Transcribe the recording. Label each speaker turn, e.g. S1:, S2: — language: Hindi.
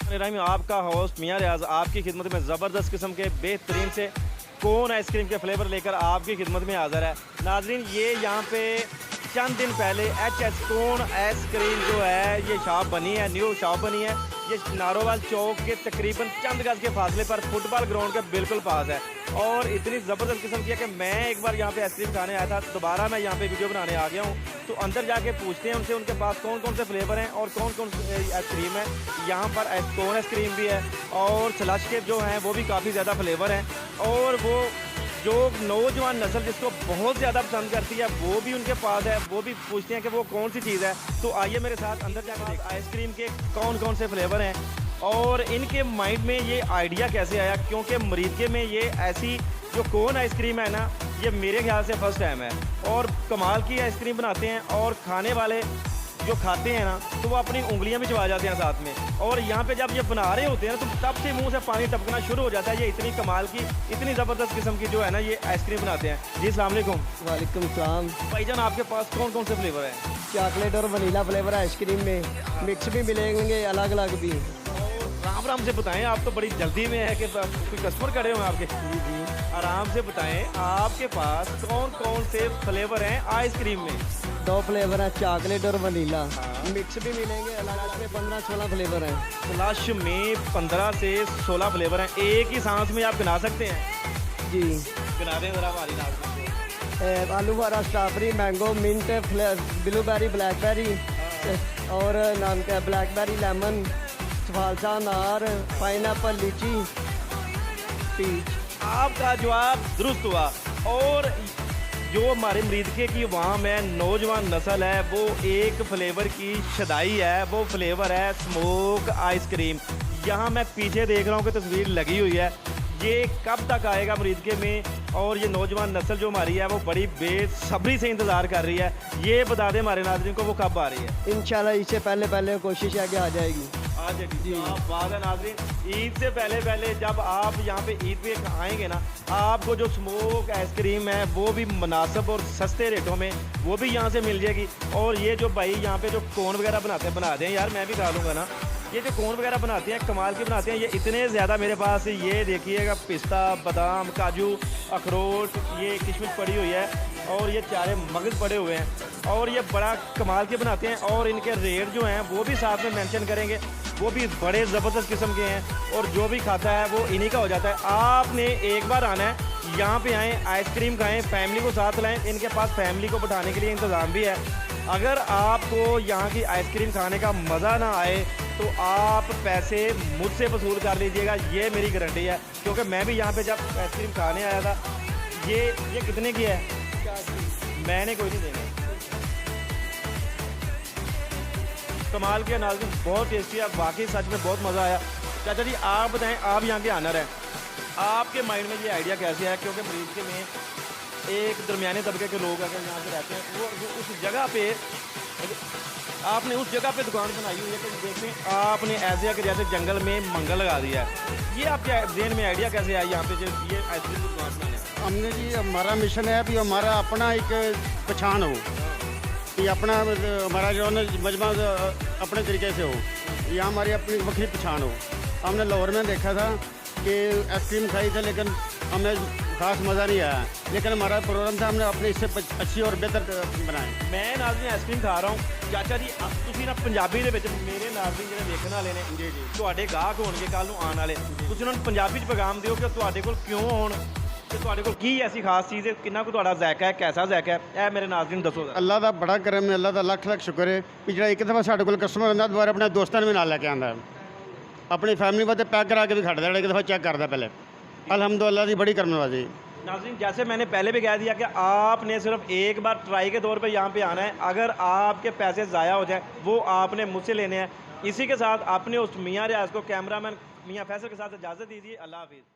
S1: मैं आपका होस्ट मियां रियाज आपकी खिदमत में ज़बरदस्त किस्म के बेहतरीन से कोन आइसक्रीम के फ्लेवर लेकर आपकी खिदमत में हाज़िर है। नाजरीन, ये यहाँ पे चंद दिन पहले एच कोन आइसक्रीम जो है ये शॉप बनी है, न्यू शॉप बनी है। ये नारोवाल चौक के तकरीबन चंद गज के फासले पर फुटबॉल ग्राउंड के बिल्कुल पास है और इतनी ज़बरदस्त किस्म की है कि मैं एक बार यहाँ पे आइसक्रीम खाने आया था, दोबारा मैं यहाँ पे वीडियो बनाने आ गया हूँ। तो अंदर जाके पूछते हैं उनसे उनके पास कौन कौन से फ्लेवर हैं और कौन कौन आइसक्रीम है। यहाँ पर कोन आइसक्रीम भी है और स्लश के जो हैं वो भी काफ़ी ज़्यादा फ्लेवर हैं और वो जो नौजवान नस्ल जिसको बहुत ज़्यादा पसंद करती है वो भी उनके पास है। वो भी पूछते हैं कि वो कौन सी चीज़ है। तो आइए मेरे साथ अंदर जाकर आइसक्रीम के कौन कौन से फ्लेवर हैं और इनके माइंड में ये आइडिया कैसे आया, क्योंकि मरीदके में ये ऐसी जो कोन आइसक्रीम है ना, ये मेरे ख्याल से फर्स्ट टाइम है और कमाल की आइसक्रीम बनाते हैं और खाने वाले जो खाते हैं ना तो वो अपनी उंगलियां भी चबा जाते हैं साथ में। और यहाँ पे जब ये बना रहे होते हैं तो तब से मुंह से पानी टपकना शुरू हो जाता है। ये इतनी कमाल की, इतनी ज़बरदस्त किस्म की जो है ना ये आइसक्रीम बनाते हैं। जी अस्सलाम वालेकुम।
S2: वालेकुम सलाम।
S1: भाईजान, आपके पास कौन कौन से फ्लेवर हैं?
S2: चॉकलेट और वनीला फ्लेवर आइसक्रीम में मिक्स भी मिलेंगे, अलग अलग भी।
S1: राम राम से बताएं, आप तो बड़ी जल्दी में है कि कोई कस्टमर खड़े हुए हैं आपके?
S2: जी
S1: आराम से बताएं, आपके पास कौन कौन से फ्लेवर हैं आइसक्रीम में?
S2: 2 फ्लेवर हैं, चॉकलेट और वनीला। मिक्स भी मिलेंगे, अलग में 15-16 फ्लेवर हैं।
S1: फ्लश में 15 से 16 फ्लेवर हैं। एक ही सांस में आप गिना सकते हैं?
S2: जी
S1: गिना दें ज़रा हमारी नाज़रीन को।
S2: आलू वाला, strawberry, mango, mint, blueberry, blackberry और नाम क्या, ब्लैकबेरी, लेमन, फालसा, अनार, पाइनएप्पल, लीची, पीच।
S1: आपका जवाब दुरुस्त हुआ। और जो हमारे मरीदके की वहाँ में नौजवान नस्ल है वो एक फ्लेवर की शदाई है, वो फ्लेवर है स्मोक आइसक्रीम। यहाँ मैं पीछे देख रहा हूँ कि तस्वीर लगी हुई है। ये कब तक आएगा मरीदके में और ये नौजवान नस्ल जो हमारी है वो बड़ी बेसब्री से इंतज़ार कर रही है। ये बता दें हमारे नाज़रीन को वो कब आ रही है?
S2: इंशाल्लाह इससे पहले कोशिश है कि आ जाएगी।
S1: आ जाएगी जी। आप बात है नाज़रीन, ईद से पहले जब आप यहाँ पे ईद पे आएंगे ना, आपको जो स्मोक आइसक्रीम है वो भी मुनासिब और सस्ते रेटों में वो भी यहाँ से मिल जाएगी। और ये जो भाई यहाँ पे जो कोन वगैरह बनाते हैं, बना दें यार, मैं भी खा लूँगा ना। ये जो कोन वगैरह बनाते हैं कमाल के बनाते हैं। ये इतने ज़्यादा मेरे पास, ये देखिएगा, पिस्ता, बादाम, काजू, अखरोट, ये किशमिश पड़ी हुई है और ये चारे मगज़ पड़े हुए हैं और ये बड़ा कमाल के बनाते हैं। और इनके रेट जो हैं वो भी साथ में मेंशन करेंगे, वो भी बड़े ज़बरदस्त किस्म के हैं और जो भी खाता है वो इन्हीं का हो जाता है। आपने एक बार आना है, यहाँ पे आएँ, आइसक्रीम खाएँ, फैमिली को साथ लाएँ। इनके पास फैमिली को बैठाने के लिए इंतज़ाम भी है। अगर आपको यहाँ की आइसक्रीम खाने का मज़ा ना आए तो आप पैसे मुझसे वसूल कर लीजिएगा, ये मेरी गारंटी है। क्योंकि मैं भी यहाँ पे जब आइसक्रीम खाने आया था, ये कितने की है? मैंने कोई नहीं देना। कमाल के नाज़रीन, बहुत टेस्टी है, वाकई सच में बहुत मज़ा आया। चाचा जी आप बताएं, आप यहाँ के आनर हैं, आपके माइंड में ये आइडिया कैसे है? क्योंकि मरीज़के में एक दरमियाने तबके के लोग अगर यहाँ पे रहते हैं वो उस जगह पे, आपने उस जगह पे दुकान बनाई हुई है कि देखें आपने ऐसे कि जैसे जंगल में मंगल लगा दिया है। ये आपके जेहन में आइडिया कैसे आया यहाँ पे जो ये आइसक्रीम की दुकान बनाने?
S3: हमने जी, हमारा मिशन है भी हमारा अपना एक पहचान हो, कि अपना हमारा जो है मजमा अपने तरीके से हो, या हमारी अपनी वक्री पहचान हो। हमने लाहौर में देखा था कि आइसक्रीम खाई थी लेकिन हमें खास मज़ा नहीं आया, लेकिन हमारा प्रोग्राम था हमने अपने इससे अच्छी और बेहतर बनाए।
S1: मैं नाज़रीन आइसक्रीम खा रहा हूँ। चाचा जी ਤੁਸੀਂ ਨਾ ਪੰਜਾਬੀ ਦੇ ਵਿੱਚ ਮੇਰੇ ਨਾਜ਼ਰੀਨ ਜਿਹੜੇ ਦੇਖਣ ਵਾਲੇ ਨੇ
S3: जी जी
S1: ਤੁਹਾਡੇ ਗਾਹਕ ਹੋਣਗੇ ਕੱਲ ਨੂੰ ਆਉਣ ਵਾਲੇ, ਤੁਸੀਂ ਉਹਨਾਂ ਨੂੰ ਪੰਜਾਬੀ 'ਚ ਪੈਗਾਮ ਦਿਓ ਕਿ ਤੁਹਾਡੇ ਕੋਲ ਕਿਉਂ ਆਉਣ ਤੇ ਤੁਹਾਡੇ ਕੋਲ ਕੀ ਐਸੀ ਖਾਸ ਚੀਜ਼ ਹੈ, ਕਿੰਨਾ ਕੁ ਤੁਹਾਡਾ ਜ਼ਾਇਕਾ ਹੈ, ਕੈਸਾ ਜ਼ਾਇਕਾ ਹੈ, ਇਹ ਮੇਰੇ ਨਾਜ਼ਰੀਨ ਦੱਸੋ ਜ਼ਰਾ।
S3: अल्लाह का बड़ा करम है, अल्लाह का लख लख शुक्र है कि जो एक दफ़ा साढ़े को कस्टमर आंदा दोबारा अपने दोस्तों भी नाल लैके आंदा, अपनी फैमिली वास्ते पैक करा के भी खड़दा, एक दफ़ा चेक करता पहले। अल्हम्दुलिल्लाह की बड़ी करमनवाजी।
S1: नाज़रीन, जैसे मैंने पहले भी कह दिया कि आपने सिर्फ एक बार ट्राई के तौर पे यहाँ पे आना है। अगर आपके पैसे ज़ाया हो जाए वो आपने मुझसे लेने हैं। इसी के साथ अपने उस मियां रियाज को, कैमरामैन मियां फैसल के साथ इजाज़त दीजिए। अल्लाह हाफिज़।